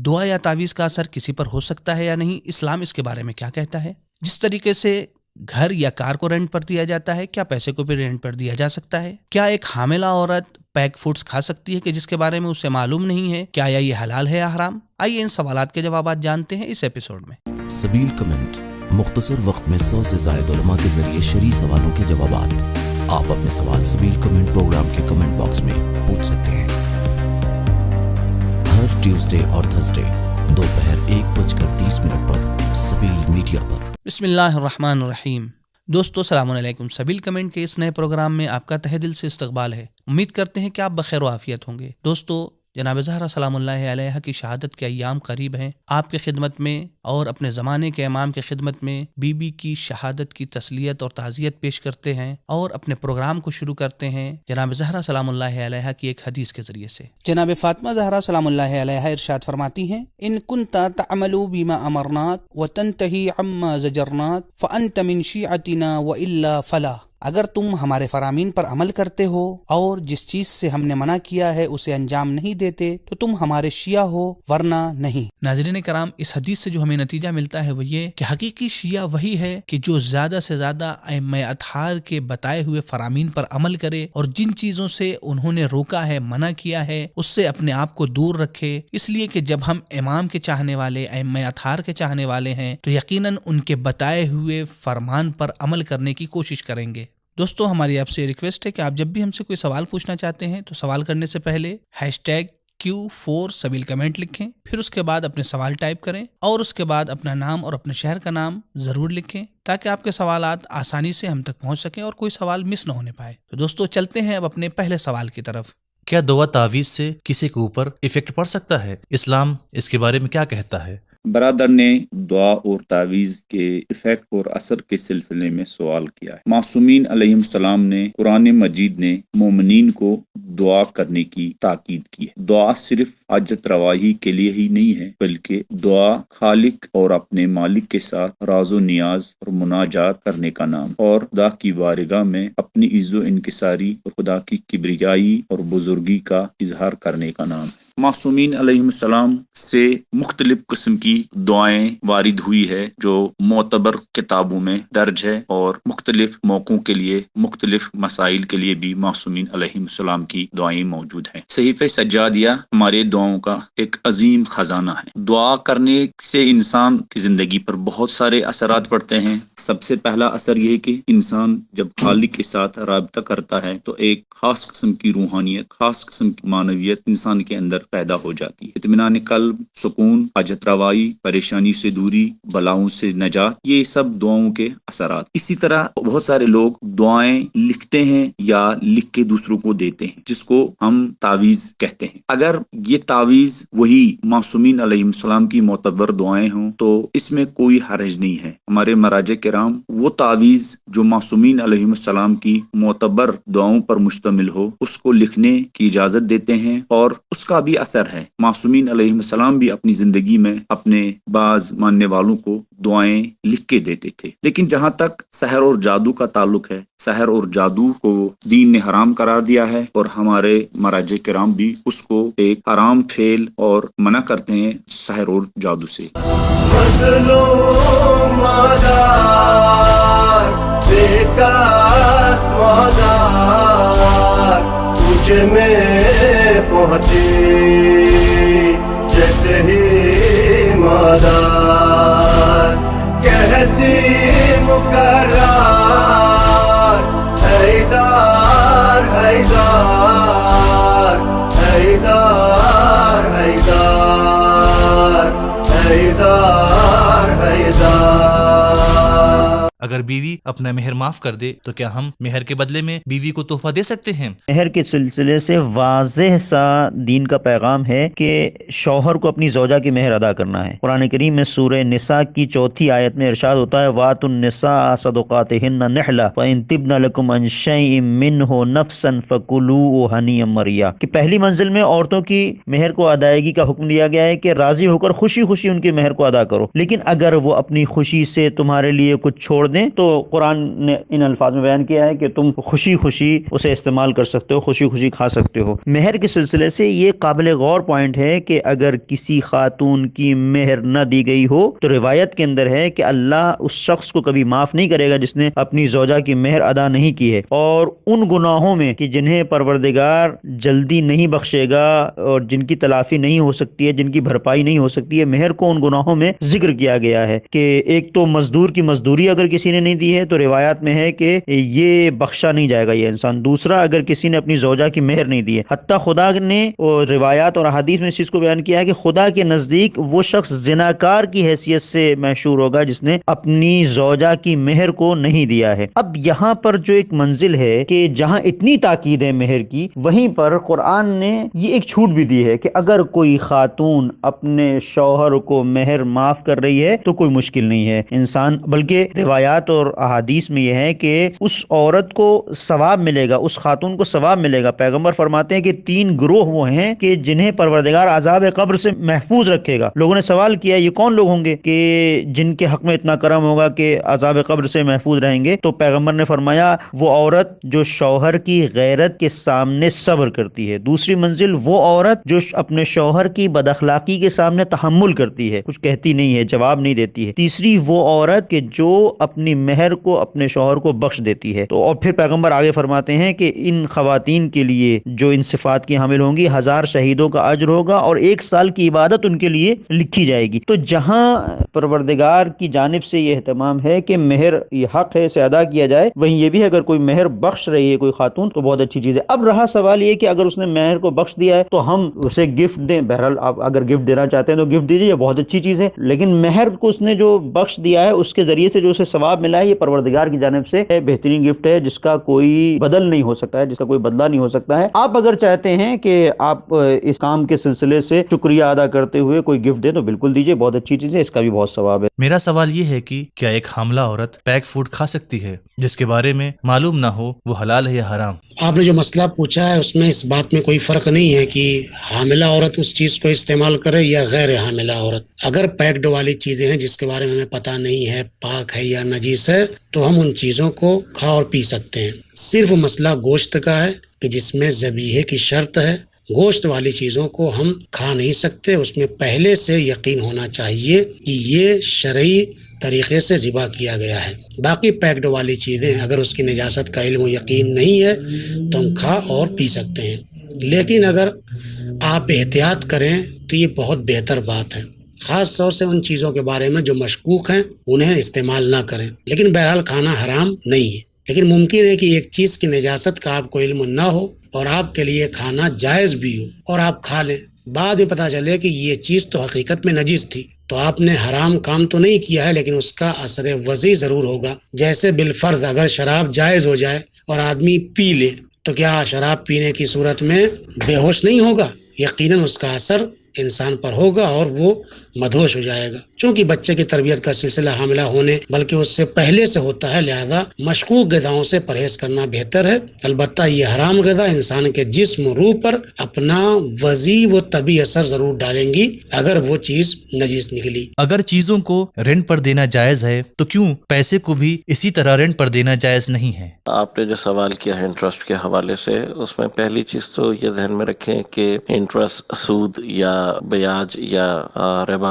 دعا یا تعویذ کا اثر کسی پر ہو سکتا ہے یا نہیں؟ اسلام اس کے بارے میں کیا کہتا ہے؟ جس طریقے سے گھر یا کار کو رینٹ پر دیا جاتا ہے، کیا پیسے کو بھی رینٹ پر دیا جا سکتا ہے؟ کیا ایک حاملہ عورت پیک فوڈز کھا سکتی ہے کہ جس کے بارے میں اسے معلوم نہیں ہے؟ کیا یہ حلال ہے یا حرام؟ آئیے ان سوالات کے جوابات جانتے ہیں اس ایپیسوڈ میں۔ سبیل کمنٹ، مختصر وقت میں 100 سے زائد علماء کے ذریعے شرعی سوالوں کے جوابات۔ آپ اپنے سوال سبیل کمنٹ پروگرام کے کمنٹ باکس میں پوچھ سکتے ہیں۔ ہر ٹیوزڈے اور تھرسڈے دوپہر 1:30 پر سبیل میڈیا پر۔ بسم اللہ الرحمن الرحیم۔ دوستو السلام علیکم۔ سبیل کمنٹ کے اس نئے پروگرام میں آپ کا تہہ دل سے استقبال ہے۔ امید کرتے ہیں کہ آپ بخیر و عافیت ہوں گے۔ دوستو، جناب زہرا سلام اللہ علیہ کی شہادت کے ایام قریب ہیں۔ آپ کی خدمت میں اور اپنے زمانے کے امام کی خدمت میں بی بی کی شہادت کی تسلیت اور تعزیت پیش کرتے ہیں اور اپنے پروگرام کو شروع کرتے ہیں جناب زہرا سلام اللہ علیہ کی ایک حدیث کے ذریعے سے۔ جناب فاطمہ زہرا سلام اللہ علیہ ارشاد فرماتی ہیں، ان کنت تعمل بما امرناک وتنتهی عما زجرناک فانت من شیعتنا والا فلا۔ اگر تم ہمارے فرامین پر عمل کرتے ہو اور جس چیز سے ہم نے منع کیا ہے اسے انجام نہیں دیتے تو تم ہمارے شیعہ ہو، ورنہ نہیں۔ ناظرین کرام، اس حدیث سے جو ہمیں نتیجہ ملتا ہے وہ یہ کہ حقیقی شیعہ وہی ہے کہ جو زیادہ سے زیادہ ائمہ اطہار کے بتائے ہوئے فرامین پر عمل کرے اور جن چیزوں سے انہوں نے روکا ہے، منع کیا ہے، اس سے اپنے آپ کو دور رکھے۔ اس لیے کہ جب ہم امام کے چاہنے والے، ائمہ اطہار کے چاہنے والے ہیں تو یقیناً ان کے بتائے ہوئے فرمان پر عمل کرنے کی کوشش کریں گے۔ دوستو، ہماری آپ سے ریکویسٹ ہے کہ آپ جب بھی ہم سے کوئی سوال پوچھنا چاہتے ہیں تو سوال کرنے سے پہلے #Q4 سبیل کمنٹ لکھیں، پھر اس کے بعد اپنے سوال ٹائپ کریں اور اس کے بعد اپنا نام اور اپنے شہر کا نام ضرور لکھیں تاکہ آپ کے سوالات آسانی سے ہم تک پہنچ سکیں اور کوئی سوال مس نہ ہونے پائے۔ تو دوستو، چلتے ہیں اب اپنے پہلے سوال کی طرف۔ کیا دعا تعویذ سے کسی کے اوپر ایفیکٹ پڑ سکتا ہے؟ اسلام اس کے بارے میں کیا کہتا ہے؟ برادر نے دعا اور تعویذ کے ایفیکٹ اور اثر کے سلسلے میں سوال کیا ہے۔ معصومین علیہ السلام نے قرآن مجید نے مومنین کو دعا کرنے کی تاکید کی ہے۔ دعا صرف حاجت روائی کے لیے ہی نہیں ہے، بلکہ دعا خالق اور اپنے مالک کے ساتھ راز و نیاز اور مناجات کرنے کا نام اور خدا کی بارگاہ میں اپنی عز و انکساری اور خدا کی کبریائی اور بزرگی کا اظہار کرنے کا نام ہے۔ معصومین علیہ السلام سے مختلف قسم کی دعائیں وارد ہوئی ہے جو معتبر کتابوں میں درج ہے، اور مختلف موقعوں کے لیے، مختلف مسائل کے لیے بھی معصومین علیہ السلام کی دعائیں موجود ہیں۔ صحیفہ سجادیہ ہمارے دعاؤں کا ایک عظیم خزانہ ہے۔ دعا کرنے سے انسان کی زندگی پر بہت سارے اثرات پڑتے ہیں۔ سب سے پہلا اثر یہ ہے کہ انسان جب خالق کے ساتھ رابطہ کرتا ہے تو ایک خاص قسم کی روحانیت، خاص قسم کی معنویت انسان کے اندر پیدا ہو جاتی ہے۔ اطمینان قلب، سکون، حاجت روائی، پریشانی سے دوری، بلاؤں سے نجات، یہ سب دعاؤں کے اثرات۔ اسی طرح بہت سارے لوگ دعائیں لکھتے ہیں یا لکھ کے دوسروں کو دیتے ہیں، جس کو ہم تعویذ کہتے ہیں۔ اگر یہ تعویذ وہی معصومین علیہ السلام کی معتبر دعائیں ہوں تو اس میں کوئی حرج نہیں ہے۔ ہمارے مراجع کرام وہ تعویذ جو معصومین علیہ السلام کی معتبر دعاؤں پر مشتمل ہو اس کو لکھنے کی اجازت دیتے ہیں، اور اس کا بھی اثر ہے۔ معصومین علیہ السلام بھی اپنی زندگی میں اپنے بعض ماننے والوں کو دعائیں لکھ کے دیتے تھے۔ لیکن جہاں تک سحر اور جادو کا تعلق ہے، سحر اور جادو کو دین نے حرام قرار دیا ہے، اور ہمارے مراجع کرام بھی اس کو ایک حرام فعل اور منع کرتے ہیں سحر اور جادو سے۔ مظلوم مادار، بیکاس مادار، تجھ میں پہنچی جیسے ہی مادار، کہتی مقرر حیدار حیدار حیدار حیدار حیدار حیدار۔ اگر بیوی اپنا مہر معاف کر دے تو کیا ہم مہر کے بدلے میں بیوی کو تحفہ دے سکتے ہیں؟ مہر کے سلسلے سے واضح سا دین کا پیغام ہے کہ شوہر کو اپنی زوجہ کی مہر ادا کرنا ہے۔ قرآن کریم میں سورہ نساء کی 4 آیت میں ارشاد ہوتا ہے، وَآتُوا النِّسَاءَ صَدُقَاتِهِنَّ نِحْلَةً وَإِن طِبْنَ لَكُمْ عَن شَيْءٍ مِّنْهُ نَفْسًا فَكُلُوهُ هَنِيًّا مَرِيًّا، کہ پہلی منزل میں عورتوں کی مہر کو ادائیگی کا حکم دیا گیا ہے کہ راضی ہو کر خوشی خوشی ان کی مہر کو ادا کرو، لیکن اگر وہ اپنی خوشی سے تمہارے لیے کچھ چھوڑ دیں تو قرآن نے ان الفاظ میں بیان کیا ہے کہ تم خوشی خوشی اسے استعمال کر سکتے ہو، خوشی خوشی کھا سکتے ہو۔ مہر کے سلسلے سے یہ قابل غور پوائنٹ ہے کہ اگر کسی خاتون کی مہر نہ دی گئی ہو تو روایت کے اندر ہے کہ اللہ اس شخص کو کبھی معاف نہیں کرے گا جس نے اپنی زوجہ کی مہر ادا نہیں کی ہے، اور ان گناہوں میں کہ جنہیں پروردگار جلدی نہیں بخشے گا اور جن کی تلافی نہیں ہو سکتی ہے، جن کی بھرپائی نہیں ہو سکتی ہے، مہر کو ان گناہوں میں ذکر کیا گیا ہے کہ ایک تو مزدور کی مزدوری اگر کسی نے نہیں دی ہے تو روایات میں ہے کہ یہ بخشا نہیں جائے گا یہ انسان۔ دوسرا، اگر کسی نے اپنی زوجہ کی مہر نہیں دی ہے، حتیٰ خدا نے روایات اور احادیث میں اس چیز کو بیان کیا ہے کہ خدا کے نزدیک وہ شخص زناکار کی حیثیت سے محشور ہوگا جس نے اپنی زوجہ کی مہر کو نہیں دیا ہے۔ اب یہاں پر جو ایک منزل ہے کہ جہاں اتنی تاکید ہے مہر کی، وہیں پر قرآن نے یہ ایک چھوٹ بھی دی ہے کہ اگر کوئی خاتون اپنے شوہر کو مہر معاف کر رہی ہے تو کوئی مشکل نہیں ہے انسان، بلکہ روایات اور احادیث میں یہ ہے کہ اس عورت کو ثواب ملے گا، اس خاتون کو ثواب ملے گا۔ پیغمبر فرماتے ہیں کہ 3 گروہ وہ ہیں کہ جنہیں پروردگار عذاب قبر سے محفوظ رکھے گا۔ لوگوں نے سوال کیا یہ کون لوگ ہوں گے کہ جن کے حق میں اتنا کرم ہوگا کہ عذاب قبر سے محفوظ رہیں گے؟ تو پیغمبر نے فرمایا وہ عورت جو شوہر کی غیرت کے سامنے صبر کرتی ہے۔ دوسری منزل وہ عورت جو اپنے شوہر کی بد اخلاقی کے سامنے تحمل کرتی ہے، کچھ کہتی نہیں ہے، جواب نہیں دیتی ہے۔ تیسری وہ عورت کہ جو اپنی مہر کو اپنے شوہر کو بخش دیتی ہے۔ تو اور پھر پیغمبر آگے فرماتے ہیں کہ ان خواتین کے لیے جو ان صفات کی حامل ہوں گی 1000 شہیدوں کا اجر ہوگا اور 1 سال کی عبادت ان کے لیے لکھی جائے گی۔ تو جہاں پروردگار کی جانب سے یہ اہتمام ہے کہ مہر یہ حق ہے اسے ادا کیا جائے، وہیں یہ بھی ہے اگر کوئی مہر بخش رہی ہے کوئی خاتون تو بہت اچھی چیز ہے۔ اب رہا سوال یہ کہ اگر اس نے مہر کو بخش دیا ہے تو ہم اسے گفٹ دیں۔ بہرحال آپ اگر گفٹ دینا چاہتے ہیں تو گفٹ دیجیے، یہ بہت اچھی چیز ہے، لیکن مہر کو اس نے جو بخش دیا ہے اس کے ذریعے سے جو اسے ثواب ملا ہے یہ پروردگار کی جانب سے بہترین گفٹ ہے جس کا کوئی بدل نہیں ہو سکتا ہے، جس کا کوئی بدلہ نہیں ہو سکتا ہے۔ آپ اگر چاہتے ہیں کہ آپ اس کام کے سلسلے سے شکریہ ادا کرتے ہوئے کوئی گفٹ دیں تو بالکل دیجیے، بہت اچھی چیز ہے، اس کا بھی بہت ثواب ہے۔ میرا سوال یہ ہے کہ کیا ایک حاملہ عورت پیک فوڈ کھا سکتی ہے جس کے بارے میں معلوم نہ ہو وہ حلال ہے یا حرام؟ آپ نے جو مسئلہ پوچھا ہے اس میں اس بات میں کوئی فرق نہیں ہے کہ حاملہ عورت اس چیز کو استعمال کرے یا غیر حاملہ عورت۔ اگر پیکڈ والی چیزیں ہیں جس کے بارے میں ہمیں پتہ نہیں ہے پاک ہے یا نجیس ہے تو ہم ان چیزوں کو کھا اور پی سکتے ہیں۔ صرف مسئلہ گوشت کا ہے کہ جس میں ذبیحے کی شرط ہے۔ گوشت والی چیزوں کو ہم کھا نہیں سکتے، اس میں پہلے سے یقین ہونا چاہیے کہ یہ شرعی طریقے سے ذبح کیا گیا ہے۔ باقی پیکڈ والی چیزیں اگر اس کی نجاست کا علم و یقین نہیں ہے تو ہم کھا اور پی سکتے ہیں، لیکن اگر آپ احتیاط کریں تو یہ بہت بہتر بات ہے۔ خاص طور سے ان چیزوں کے بارے میں جو مشکوک ہیں انہیں استعمال نہ کریں، لیکن بہرحال کھانا حرام نہیں ہے۔ لیکن ممکن ہے کہ ایک چیز کی نجاست کا آپ کو علم نہ ہو اور آپ کے لیے کھانا جائز بھی ہو اور آپ کھا لیں، بعد میں پتہ چلے کہ یہ چیز تو حقیقت میں نجس تھی، تو آپ نے حرام کام تو نہیں کیا ہے لیکن اس کا اثر وضعی ضرور ہوگا۔ جیسے بالفرض اگر شراب جائز ہو جائے اور آدمی پی لے تو کیا شراب پینے کی صورت میں بے ہوش نہیں ہوگا؟ یقیناً اس کا اثر انسان پر ہوگا اور وہ مدہوش ہو جائے گا۔ چونکہ بچے کی تربیت کا سلسلہ حاملہ ہونے بلکہ اس سے پہلے سے ہوتا ہے، لہذا مشکوک غذاؤں سے پرہیز کرنا بہتر ہے۔ البتہ یہ حرام غذا انسان کے جسم و روح پر اپنا وضعی و طبعی اثر ضرور ڈالیں گی اگر وہ چیز نجیس نکلی۔ اگر چیزوں کو رینٹ پر دینا جائز ہے تو کیوں پیسے کو بھی اسی طرح رینٹ پر دینا جائز نہیں ہے؟ آپ نے جو سوال کیا ہے انٹرسٹ کے حوالے سے، اس میں پہلی چیز تو یہ ذہن میں رکھیں کہ انٹرسٹ، سود یا بیاج یا ربا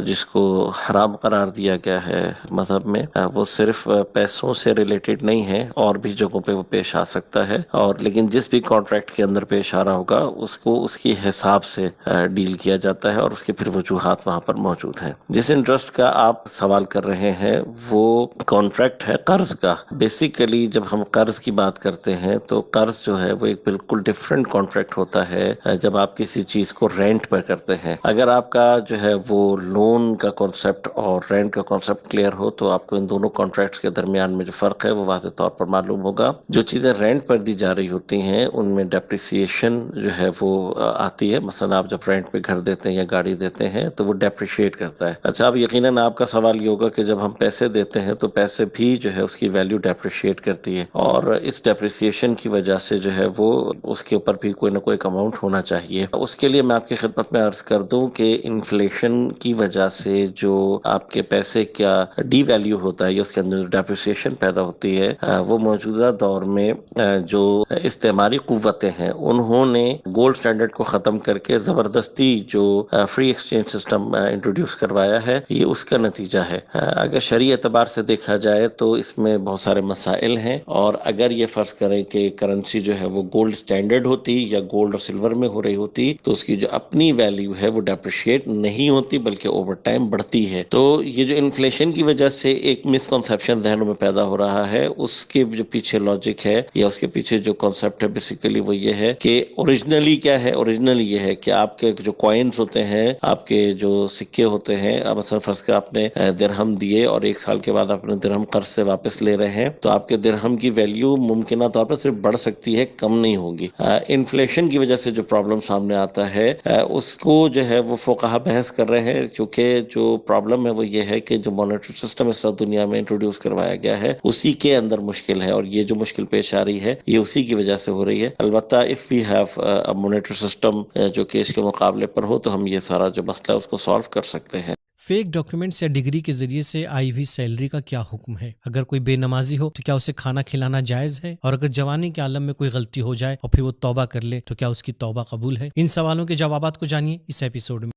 جس کو حرام قرار دیا گیا ہے مذہب میں، وہ صرف پیسوں سے ریلیٹڈ نہیں ہے، اور بھی جگہوں پہ وہ پیش آ سکتا ہے، اور لیکن جس بھی کانٹریکٹ کے اندر پیش آ رہا ہوگا اس کو اس کی حساب سے ڈیل کیا جاتا ہے اور اس کے پھر وجوہات وہاں پر موجود ہیں۔ جس انٹرسٹ کا آپ سوال کر رہے ہیں وہ کانٹریکٹ ہے قرض کا۔ بیسیکلی جب ہم قرض کی بات کرتے ہیں تو قرض جو ہے وہ ایک بالکل ڈفرینٹ کانٹریکٹ ہوتا ہے جب آپ کسی چیز کو رینٹ پر کرتے ہیں۔ اگر آپ کا جو ہے وہ لون کا کانسیپٹ اور رینٹ کا کانسیپٹ کلیئر ہو تو آپ کو ان دونوں کانٹریکٹس کے درمیان میں جو فرق ہے وہ واضح طور پر معلوم ہوگا۔ جو چیزیں رینٹ پر دی جا رہی ہوتی ہیں ان میں ڈیپریسیشن جو ہے وہ آتی ہے، مثلا آپ جب رینٹ پہ گھر دیتے ہیں یا گاڑی دیتے ہیں تو وہ ڈیپریشیٹ کرتا ہے۔ اچھا، اب یقیناً آپ کا سوال یہ ہوگا کہ جب ہم پیسے دیتے ہیں تو پیسے بھی جو ہے اس کی ویلیو ڈیپریشیٹ کرتی ہے، اور اس ڈیپریسیشن کی وجہ سے جو ہے وہ اس کے اوپر بھی کوئی نہ کوئی اماؤنٹ ہونا چاہیے۔ اس کے لیے میں آپ کی خدمت میں عرض کر دوں کہ انفلیشن کی وجہ سے جو آپ کے پیسے کا ڈی ویلیو ہوتا ہے یا اس کے اندر ڈیپریسیشن پیدا ہوتی ہے وہ موجودہ دور میں جو استعماری قوتیں ہیں انہوں نے گولڈ سٹینڈرڈ کو ختم کر کے زبردستی جو فری ایکسچینج سسٹم انٹروڈیوس کروایا ہے یہ اس کا نتیجہ ہے۔ اگر شرعی اعتبار سے دیکھا جائے تو اس میں بہت سارے مسائل ہیں، اور اگر یہ فرض کریں کہ کرنسی جو ہے وہ گولڈ سٹینڈرڈ ہوتی یا گولڈ اور سلور میں ہو رہی ہوتی تو اس کی جو اپنی ویلیو ہے وہ ڈیپریشیٹ نہیں ہوتی بلکہ اوور ٹائم بڑھتی ہے۔ تو یہ جو انفلیشن کی وجہ سے ایک مسکنسیپشن ذہنوں میں پیدا ہو رہا ہے، اس کے جو پیچھے لاجک ہے یا اس کے پیچھے جو کانسیپٹ ہے بیسیکلی وہ یہ ہے کہ اوریجنلی کیا ہے، اوریجنلی یہ ہے کہ آپ کے جو کوائنز ہوتے ہیں، آپ کے جو سکے ہوتے ہیں، مثلا فرض کر آپ نے درہم دیے اور 1 سال کے بعد آپ نے درہم قرض سے واپس لے رہے ہیں تو آپ کے درہم کی ویلیو ممکنہ طور پر صرف بڑھ سکتی ہے، کم نہیں ہوگی۔ انفلیشن کی وجہ سے جو پرابلم سامنے آتا ہے اس کو جو ہے وہ فقہا بحث کر رہے ہیں، کیونکہ جو پرابلم ہے وہ یہ ہے کہ جو مانیٹری سسٹم اس وقت دنیا میں انٹروڈیوس کروایا گیا ہے اسی کے اندر مشکل ہے، اور یہ جو مشکل پیش آ رہی ہے یہ اسی کی وجہ سے ہو رہی ہے۔ البتہ if we have a monetary system جو کہ اس کے مقابلے پر ہو تو ہم یہ سارا جو مسئلہ ہے اس کو سالو کر سکتے ہیں۔ فیک ڈاکیومنٹس یا ڈگری کے ذریعے سے آئی ہوئی سیلری کا کیا حکم ہے؟ اگر کوئی بے نمازی ہو تو کیا اسے کھانا کھلانا جائز ہے؟ اور اگر جوانی کے عالم میں کوئی غلطی ہو جائے اور پھر وہ توبہ کر لے تو کیا اس کی توبہ قبول ہے؟ ان سوالوں کے جوابات کو جانیے اس ایپیسوڈ میں۔